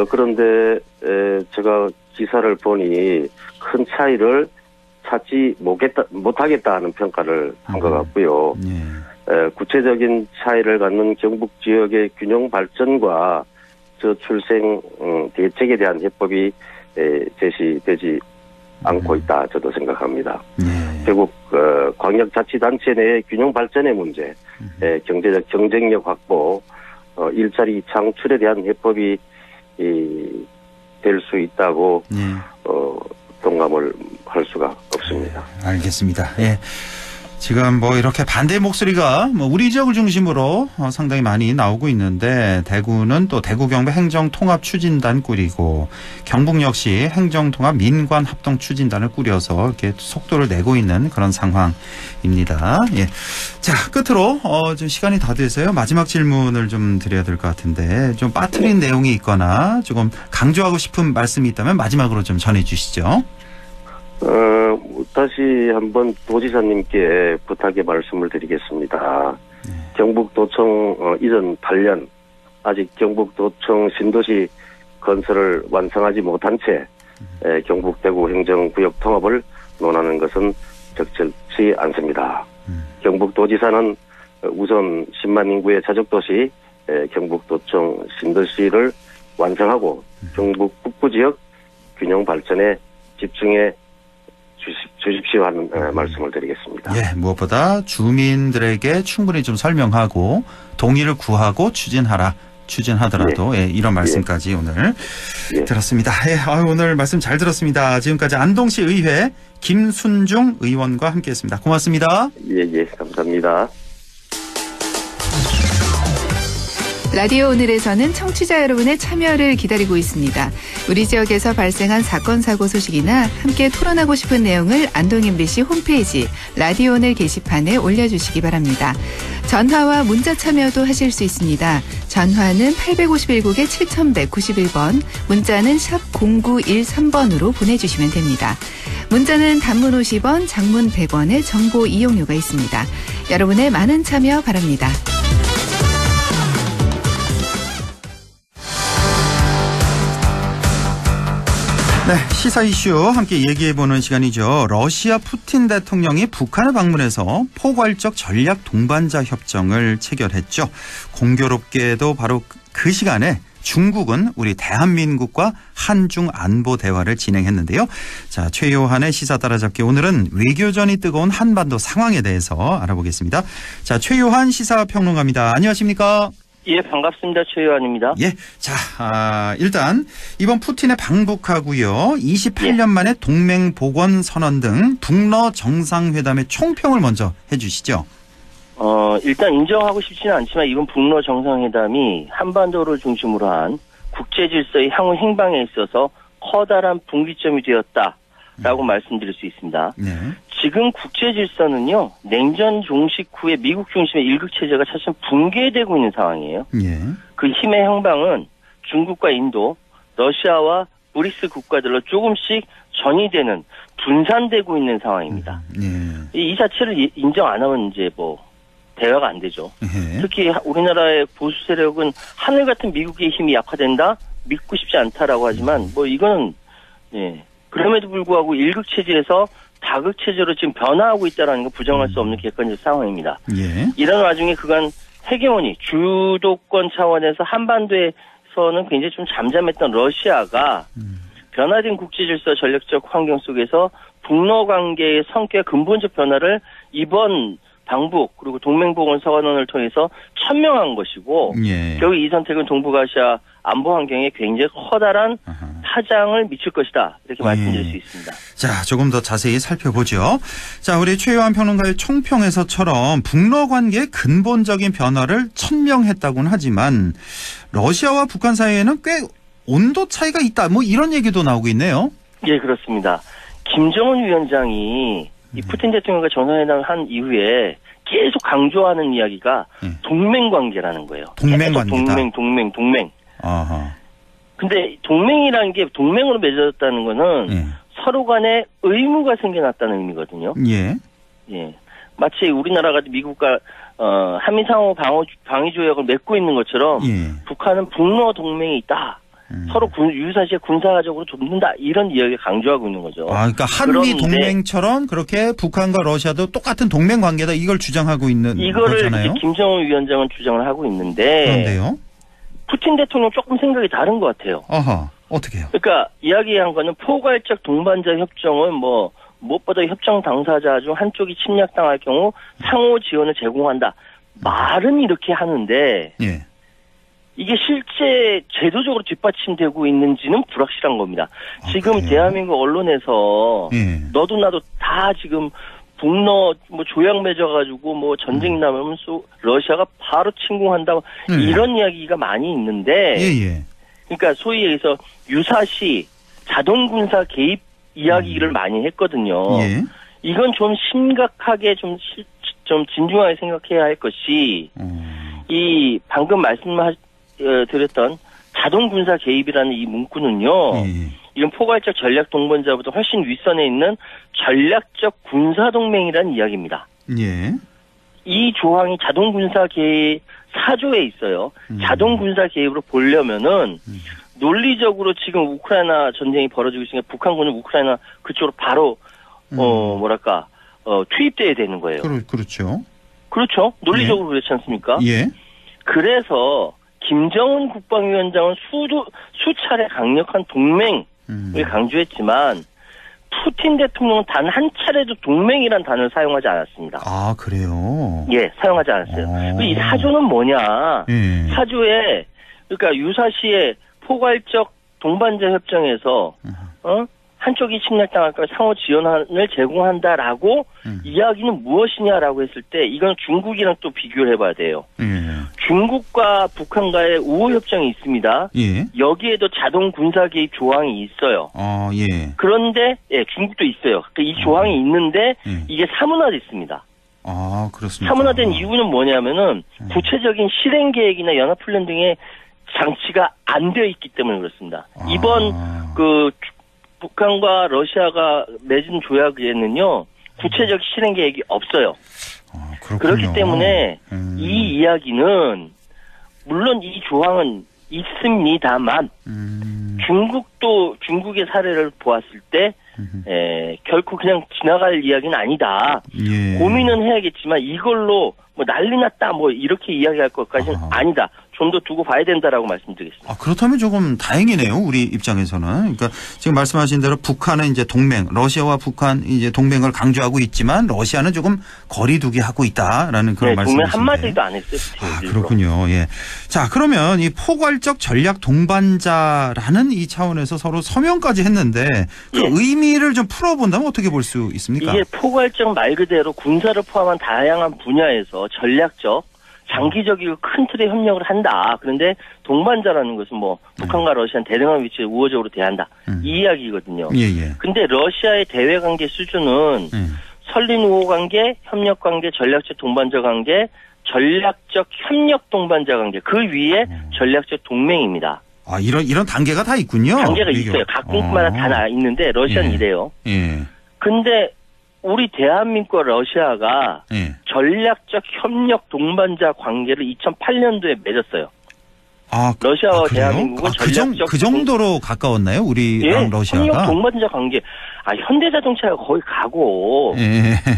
그런데 제가 기사를 보니 큰 차이를 찾지 못하겠다 하는 평가를 한 것 같고요. 구체적인 차이를 갖는 경북 지역의 균형 발전과 저출생 대책에 대한 해법이 제시되지 않고 있다 저도 생각합니다. 결국 광역자치단체 내 균형 발전의 문제, 경제적 경쟁력 확보, 일자리 창출에 대한 해법이 될 수 있다고 동감을 할 수가 없습니다. 알겠습니다. 예. 지금 뭐 이렇게 반대 목소리가 뭐 우리 지역을 중심으로 상당히 많이 나오고 있는데 대구는 또 대구 경북 행정통합 추진단 꾸리고 경북 역시 행정통합 민관 합동 추진단을 꾸려서 이렇게 속도를 내고 있는 그런 상황입니다. 예. 자, 끝으로 좀 시간이 다 돼서요. 마지막 질문을 좀 드려야 될 것 같은데 좀 빠뜨린 내용이 있거나 조금 강조하고 싶은 말씀이 있다면 마지막으로 좀 전해 주시죠. 다시 한번 도지사님께 부탁의 말씀을 드리겠습니다. 경북도청 이전 8년 아직 경북도청 신도시 건설을 완성하지 못한 채 경북 대구 행정구역 통합을 논하는 것은 적절치 않습니다. 경북도지사는 우선 10만 인구의 자족도시 경북도청 신도시를 완성하고 경북 북부지역 균형 발전에 집중해 주십시오 하는 말씀을 드리겠습니다. 예, 무엇보다 주민들에게 충분히 좀 설명하고 동의를 구하고 추진하더라도 예, 이런 말씀까지 오늘 들었습니다. 예, 오늘 말씀 잘 들었습니다. 지금까지 안동시 의회 김순중 의원과 함께했습니다. 고맙습니다. 예, 감사합니다. 라디오 오늘에서는 청취자 여러분의 참여를 기다리고 있습니다. 우리 지역에서 발생한 사건 사고 소식이나 함께 토론하고 싶은 내용을 안동 MBC 홈페이지 라디오 오늘 게시판에 올려주시기 바랍니다. 전화와 문자 참여도 하실 수 있습니다. 전화는 851국에 7191번, 문자는 샵 0913번으로 보내주시면 됩니다. 문자는 단문 50원, 장문 100원의 정보 이용료가 있습니다. 여러분의 많은 참여 바랍니다. 네, 시사 이슈 함께 얘기해보는 시간이죠. 러시아 푸틴 대통령이 북한을 방문해서 포괄적 전략 동반자 협정을 체결했죠. 공교롭게도 바로 그 시간에 중국은 우리 대한민국과 한중 안보 대화를 진행했는데요. 자, 최요한의 시사 따라잡기 오늘은 외교전이 뜨거운 한반도 상황에 대해서 알아보겠습니다. 자, 최요한 시사평론가입니다. 안녕하십니까? 예, 반갑습니다. 최요한입니다. 예. 자, 일단 이번 푸틴의 방북하고요. 28년 만에 동맹 복원 선언 등 북러 정상회담의 총평을 먼저 해 주시죠. 일단 인정하고 싶지는 않지만 이번 북러 정상회담이 한반도를 중심으로 한 국제 질서의 향후 행방에 있어서 커다란 분기점이 되었다라고 말씀드릴 수 있습니다. 네. 지금 국제 질서는요, 냉전 종식 후에 미국 중심의 일극 체제가 차츰 붕괴되고 있는 상황이에요. 예. 그 힘의 향방은 중국과 인도, 러시아와 브릭스 국가들로 조금씩 전이되는 분산되고 있는 상황입니다. 이 자체를 인정 안 하면 이제 대화가 안 되죠. 특히 우리나라의 보수 세력은 하늘 같은 미국의 힘이 약화된다? 믿고 싶지 않다라고 하지만 이거는 그럼에도 불구하고 일극 체제에서 다극 체제로 지금 변화하고 있다는 건 부정할 수 없는 객관적 상황입니다. 예. 이런 와중에 그간 헤게모니, 주도권 차원에서 한반도에서는 굉장히 좀 잠잠했던 러시아가 변화된 국제질서 전략적 환경 속에서 북러 관계의 성격의 근본적 변화를 이번 방북 그리고 동맹보건선언을 통해서 천명한 것이고 예. 결국 이 선택은 동북아시아 안보 환경에 굉장히 커다란 타장을 미칠 것이다. 이렇게 말씀드릴 수 있습니다. 자, 조금 더 자세히 살펴보죠. 자, 우리 최요한 평론가의 총평에서처럼 북러 관계의 근본적인 변화를 천명했다고는 하지만 러시아와 북한 사이에는 꽤 온도 차이가 있다. 뭐 이런 얘기도 나오고 있네요. 예, 그렇습니다. 김정은 위원장이 이 푸틴 대통령과 정상회담을 한 이후에 계속 강조하는 이야기가 동맹관계라는 거예요. 동맹관계다. 동맹. 아하. 근데 동맹이라는 게 동맹으로 맺어졌다는 거는 서로 간에 의무가 생겨났다는 의미거든요. 예. 예. 마치 우리나라가 미국과 한미상호 방위 조약을 맺고 있는 것처럼 북한은 북러 동맹이 있다. 서로 유사시에 군사적으로 돕는다. 이런 이야기를 강조하고 있는 거죠. 아, 그러니까 한미 동맹처럼 그렇게 북한과 러시아도 똑같은 동맹 관계다. 이걸 주장하고 있는 이거를 거잖아요. 이제 김정은 위원장은 주장을 하고 있는데 그런데요. 푸틴 대통령 조금 생각이 다른 것 같아요. 아하. 어떻게 해요? 그러니까 이야기한 거는 포괄적 동반자 협정은 뭐 무엇보다 협정 당사자 중 한쪽이 침략당할 경우 상호 지원을 제공한다. 말은 이렇게 하는데 이게 실제 제도적으로 뒷받침되고 있는지는 불확실한 겁니다. 지금 대한민국 언론에서 너도 나도 다 지금 북러 뭐 조약 맺어가지고 뭐 전쟁 나면 러시아가 바로 침공한다 이런 이야기가 많이 있는데 그러니까 소위 얘기해서 유사시 자동 군사 개입 이야기를 많이 했거든요. 이건 좀 심각하게 좀 진중하게 생각해야 할 것이 이 방금 드렸던 자동 군사 개입이라는 이 문구는요. 이건 포괄적 전략 동반자보다 훨씬 윗선에 있는 전략적 군사 동맹이라는 이야기입니다. 이 조항이 자동 군사 개입 4조에 있어요. 자동 군사 개입으로 보려면은 논리적으로 지금 우크라이나 전쟁이 벌어지고 있으니까 북한군은 우크라이나 그쪽으로 바로 투입돼야 되는 거예요. 그렇죠. 그렇죠. 논리적으로 그렇지 않습니까? 그래서 김정은 국방위원장은 수차례 강력한 동맹을 강조했지만 푸틴 대통령은 단 한 차례도 동맹이란 단어를 사용하지 않았습니다. 아, 그래요? 예, 사용하지 않았어요. 이 4조는 뭐냐? 4조에 그러니까 유사시에 포괄적 동반자 협정에서 한쪽이 침략당할 걸 상호 지원을 제공한다라고 이야기는 무엇이냐라고 했을 때 이건 중국이랑 또 비교를 해봐야 돼요. 중국과 북한과의 우호협정이 있습니다. 여기에도 자동 군사 개입 조항이 있어요. 그런데 중국도 있어요. 이 조항이 있는데 이게 사문화됐습니다. 아, 그렇습니다. 사문화된 이유는 뭐냐면은 구체적인 실행 계획이나 연합훈련 등의 장치가 안 되어 있기 때문에 그렇습니다. 이번 북한과 러시아가 맺은 조약에는요 구체적 실행 계획이 없어요. 그렇기 때문에 이 이야기는 물론 이 조항은 있습니다만 중국의 사례를 보았을 때 결코 그냥 지나갈 이야기는 아니다. 고민은 해야겠지만 이걸로 뭐 난리 났다 뭐 이렇게 이야기할 것까지는 아니다. 좀 더 두고 봐야 된다라고 말씀드리겠습니다. 아, 그렇다면 조금 다행이네요. 우리 입장에서는. 그러니까 지금 말씀하신 대로 북한은 이제 동맹, 러시아와 북한 이제 동맹을 강조하고 있지만 러시아는 조금 거리두기 하고 있다라는 그런 말씀이신데. 동맹 한마디도 안 했어요. 아, 그렇군요. 예. 자, 그러면 이 포괄적 전략 동반자라는 이 차원에서 서로 서명까지 했는데 그 의미를 좀 풀어본다면 어떻게 볼 수 있습니까? 이게 포괄적 말 그대로 군사를 포함한 다양한 분야에서 전략적 장기적이고 큰 틀의 협력을 한다. 그런데 동반자라는 것은 뭐 북한과 러시아는 대등한 위치에 우호적으로 대한다. 이 이야기거든요. 근데 러시아의 대외 관계 수준은 설린 우호 관계, 협력 관계, 전략적 동반자 관계, 전략적 협력 동반자 관계, 그 위에 전략적 동맹입니다. 아, 이런 단계가 다 있군요. 단계가 있어요. 각국마다 다 있는데 러시아는 이래요. 근데 우리 대한민국과 러시아가 전략적 협력 동반자 관계를 2008년도에 맺었어요. 러시아와 대한민국은 전략적 그 정도로 가까웠나요? 우리랑 러시아가? 협력 동반자 관계. 현대자동차가 거기 가고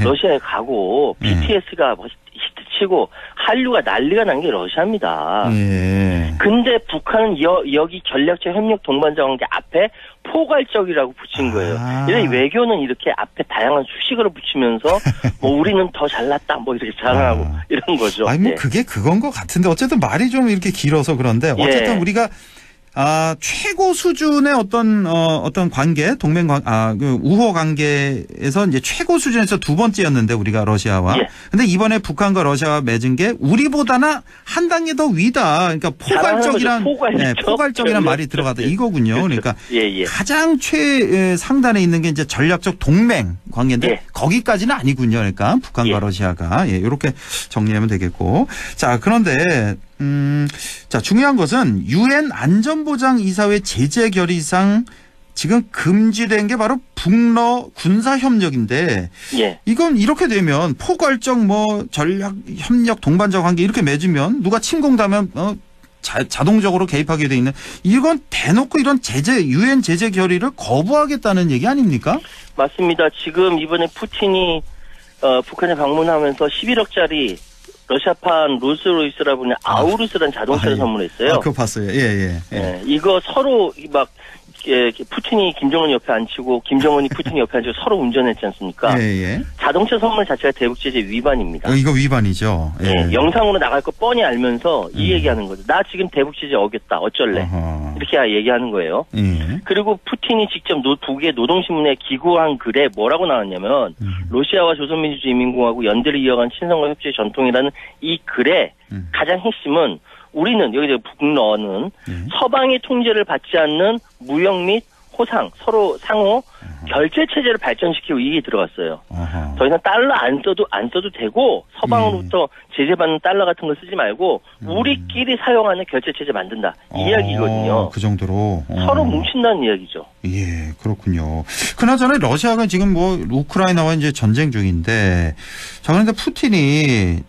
러시아에 가고 BTS가 히트 다치고 한류가 난리가 난 게 러시아입니다. 예. 근데 북한은 여기 전략적 협력 동반자 관계 앞에 포괄적이라고 붙인 거예요. 이래 외교는 이렇게 앞에 다양한 수식어를 붙이면서 뭐 우리는 더 잘났다 뭐 이렇게 자랑하고 이런 거죠. 아니 뭐 그게 그건 것 같은데 어쨌든 말이 좀 이렇게 길어서 그런데 어쨌든 우리가 최고 수준의 어떤 관계, 그 우호 관계에서 이제 최고 수준에서 두 번째였는데 우리가 러시아와. 근데 이번에 북한과 러시아가 맺은 게 우리보다는 한 단계 더 위다. 그러니까 포괄적이란 말이 들어가다 이거군요. 그러니까 가장 상단에 있는 게 이제 전략적 동맹 관계인데 거기까지는 아니군요. 그러니까 북한과 러시아가 이렇게 정리하면 되겠고. 자, 그런데 자, 중요한 것은 유엔 안전보장이사회 제재 결의상 지금 금지된 게 바로 북러 군사협력인데 이건 이렇게 되면 포괄적 전략 협력 동반자 관계 이렇게 맺으면 누가 침공하면 자동적으로 개입하게 돼 있는 이건 대놓고 이런 유엔 제재 결의를 거부하겠다는 얘기 아닙니까? 맞습니다. 지금 이번에 푸틴이 북한에 방문하면서 11억짜리 러시아판 롤스로이스라 부르는 아우루스라는 자동차를 선물했어요. 그거 봤어요. 예. 이거 서로 막 푸틴이 김정은 옆에 앉히고 김정은이 푸틴 옆에 앉히고 서로 운전했지 않습니까? 자동차 선물 자체가 대북제재 위반입니다. 이거 위반이죠. 영상으로 나갈 거 뻔히 알면서 이 얘기하는 거죠. 나 지금 대북제재 어겼다. 어쩔래? 이렇게 얘기하는 거예요. 그리고 푸틴이 직접 북의 노동신문에 기고한 글에 뭐라고 나왔냐면 러시아와 조선민주주의인민공화국 연대를 이어간 친선과 협조의 전통이라는 이 글의 가장 핵심은 우리는 여기 북러는 서방의 통제를 받지 않는 무역 및 호상 서로 상호 결제 체제를 발전시키고 이게 들어갔어요. 더 이상 달러 안 써도 되고 서방으로부터 제재받는 달러 같은 거 쓰지 말고 우리끼리 사용하는 결제 체제 만든다 이 이야기거든요. 그 정도로 서로 뭉친다는 이야기죠. 예, 그렇군요. 그나저나 러시아가 지금 우크라이나와 이제 전쟁 중인데 자 그런데 푸틴이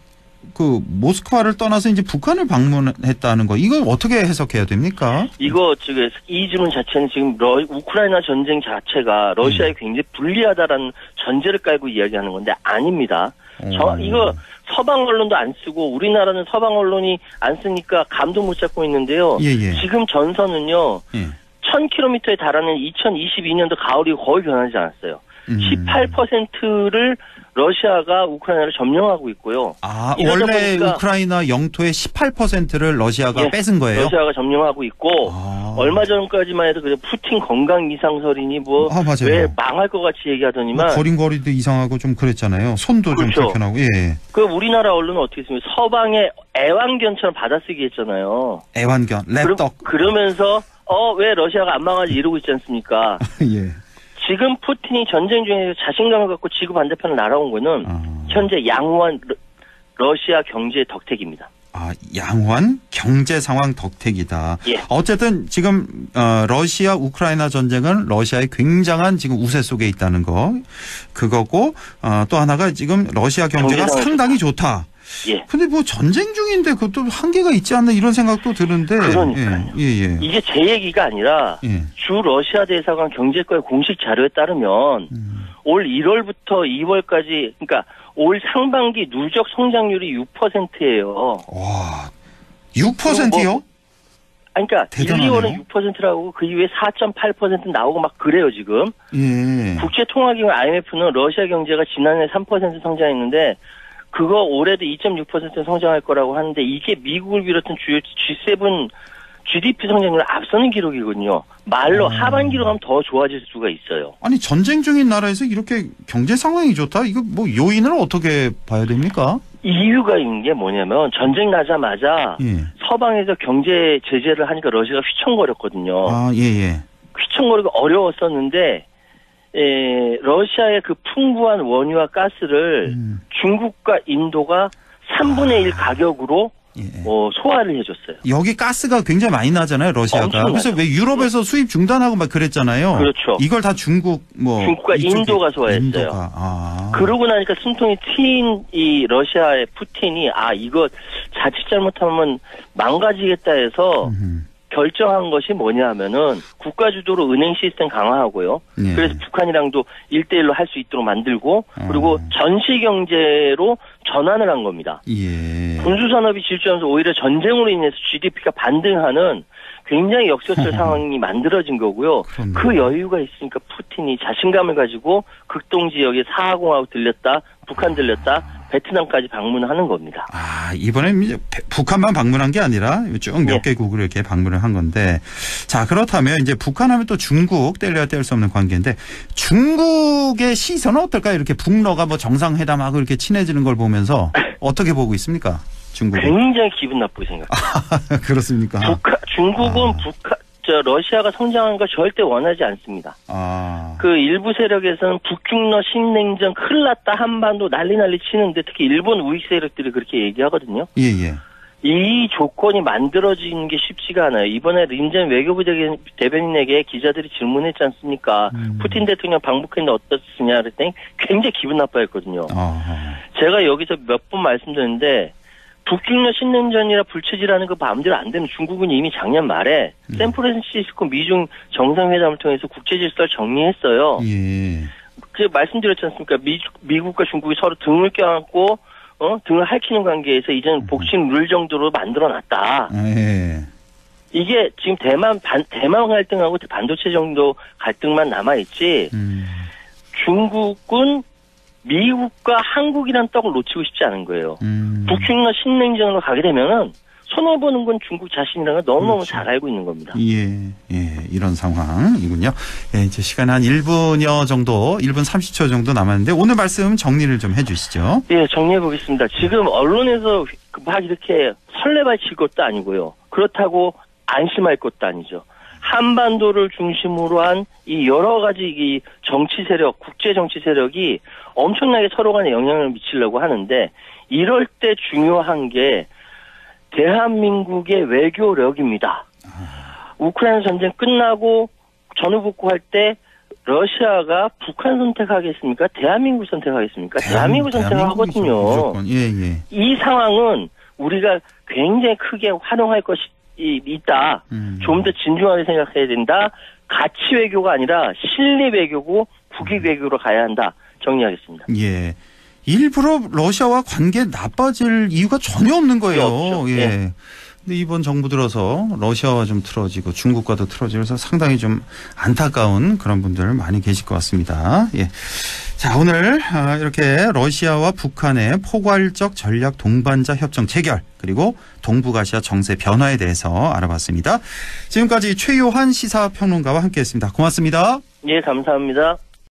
그 모스크바를 떠나서 이제 북한을 방문했다는 거 이걸 어떻게 해석해야 됩니까? 이거 지금 이 질문 자체는 지금 우크라이나 전쟁 자체가 러시아에 굉장히 불리하다라는 전제를 깔고 이야기하는 건데 아닙니다. 이거 서방 언론도 안 쓰고 우리나라는 서방 언론이 안 쓰니까 감도 못 잡고 있는데요. 지금 전선은요. 1000km에 달하는 2022년도 가을이 거의 변하지 않았어요. 18%를 러시아가 우크라이나를 점령하고 있고요. 원래 우크라이나 영토의 18%를 러시아가 뺏은 거예요? 러시아가 점령하고 있고 얼마 전까지만 해도 푸틴 건강 이상설이니 왜 망할 것 같이 얘기하더니만 걸음걸이도 이상하고 좀 그랬잖아요. 손도 좀 불편하고. 그 우리나라 언론은 어떻게 했습니까? 서방의 애완견처럼 받아쓰기 했잖아요. 애완견, 랩떡. 그러면서 왜 러시아가 안 망하지 이러고 있지 않습니까? 지금 푸틴이 전쟁 중에 자신감을 갖고 지구 반대편을 날아온 거는 현재 양호한 러시아 경제 덕택입니다. 양호한 경제 상황 덕택이다. 어쨌든 지금 러시아 우크라이나 전쟁은 러시아의 굉장한 지금 우세 속에 있다는 거 그거고 또 하나가 지금 러시아 경제가 상당히 좋다. 근데 전쟁 중인데 그것도 한계가 있지 않나 이런 생각도 드는데. 그러니까요. 이게 제 얘기가 아니라 주 러시아 대사관 경제과의 공식 자료에 따르면 올 1월부터 2월까지 그러니까 올 상반기 누적 성장률이 6%예요. 와, 6%요? 그러니까 대단하네요. 1, 2월은 6%라고 그 이후에 4.8% 나오고 막 그래요 지금. 국제통화기금 IMF는 러시아 경제가 지난해 3% 성장했는데 그거 올해도 2.6% 성장할 거라고 하는데 이게 미국을 비롯한 주요 G7 GDP 성장률을 앞서는 기록이거든요. 말로 하반기로 가면 더 좋아질 수가 있어요. 아니 전쟁 중인 나라에서 이렇게 경제 상황이 좋다? 이거 요인을 어떻게 봐야 됩니까? 이유가 있는 게 뭐냐면 전쟁 나자마자 서방에서 경제 제재를 하니까 러시아가 휘청거렸거든요. 휘청거리고 어려웠었는데 러시아의 그 풍부한 원유와 가스를 중국과 인도가 3분의 1 가격으로 소화를 해줬어요. 여기 가스가 굉장히 많이 나잖아요, 러시아가. 그래서 왜 유럽에서 수입 중단하고 막 그랬잖아요. 그렇죠. 이걸 다 중국과 인도가 소화했어요. 그러고 나니까 숨통이 트인 이 러시아의 푸틴이 이거 자칫 잘못하면 망가지겠다 해서 결정한 것이 뭐냐 하면은 국가 주도로 은행 시스템 강화하고요. 예. 그래서 북한이랑도 1대1로 할 수 있도록 만들고 그리고 전시 경제로 전환을 한 겁니다. 예. 군수 산업이 질주하면서 오히려 전쟁으로 인해서 GDP가 반등하는 굉장히 역설적 상황이 만들어진 거고요. 그 여유가 있으니까 푸틴이 자신감을 가지고 극동 지역에 사하공하고 들렸다, 북한 들렸다, 베트남까지 방문하는 겁니다. 아, 이번에 이제 북한만 방문한 게 아니라 쭉 몇 개국을 이렇게 방문을 한 건데, 자, 그렇다면 이제 북한하면 또 중국 뗄래야 뗄 수 없는 관계인데, 중국의 시선은 어떨까요? 이렇게 북러가 뭐 정상회담하고 이렇게 친해지는 걸 보면서 어떻게 보고 있습니까? 중국은 굉장히 기분 나쁘게 생각합니다. 그렇습니까? 중국은 러시아가 성장하는 걸 절대 원하지 않습니다. 그 일부 세력에서는 북중러 신냉전 큰일 났다, 한반도 난리 치는데 특히 일본 우익 세력들이 그렇게 얘기하거든요. 예. 이 조건이 만들어지는 게 쉽지가 않아요. 이번에 린전 외교부 대변인에게 기자들이 질문했지 않습니까? 푸틴 대통령 방북했는데 어떻으냐 그랬더니 굉장히 기분 나빠했거든요. 제가 여기서 몇 번 말씀드렸는데 북중러 신냉전이라 불체지라는 거 마음대로 안 되면 중국은 이미 작년 말에 샌프란시스코 미중 정상회담을 통해서 국제 질서를 정리했어요. 예. 그 말씀드렸지 않습니까? 미국과 중국이 서로 등을 껴안고 등을 핥히는 관계에서 이제는 복싱 룰 정도로 만들어놨다. 예. 이게 지금 대만 갈등하고 반도체 정도 갈등만 남아있지. 중국은 미국과 한국이란 떡을 놓치고 싶지 않은 거예요. 북중러 신냉전으로 가게 되면은 손해보는 건 중국 자신이라는 걸 너무너무 잘 알고 있는 겁니다. 예, 이런 상황이군요. 예, 이제 시간 한 1분여 정도, 1분 30초 정도 남았는데 오늘 말씀 정리를 좀 해주시죠. 예, 정리해 보겠습니다. 지금 언론에서 막 이렇게 설레발칠 것도 아니고요. 그렇다고 안심할 것도 아니죠. 한반도를 중심으로 한 이 여러 가지 이 정치 세력, 국제 정치 세력이 엄청나게 서로 간에 영향을 미치려고 하는데 이럴 때 중요한 게 대한민국의 외교력입니다. 우크라이나 전쟁 끝나고 전후복구할 때 러시아가 북한 선택하겠습니까? 대한민국 선택하겠습니까? 대한민국 선택하거든요. 예. 이 상황은 우리가 굉장히 크게 활용할 것이 있다. 좀 더 진중하게 생각해야 된다. 가치 외교가 아니라 실리 외교고 국익 외교로 가야 한다. 정리하겠습니다. 예. 일부러 러시아와 관계 나빠질 이유가 전혀 없는 거예요. 없죠. 예. 근데 이번 정부 들어서 러시아와 좀 틀어지고 중국과도 틀어지면서 상당히 좀 안타까운 그런 분들 많이 계실 것 같습니다. 예. 자, 오늘 이렇게 러시아와 북한의 포괄적 전략 동반자 협정 체결 그리고 동북아시아 정세 변화에 대해서 알아봤습니다. 지금까지 최요한 시사평론가와 함께했습니다. 고맙습니다. 예, 감사합니다.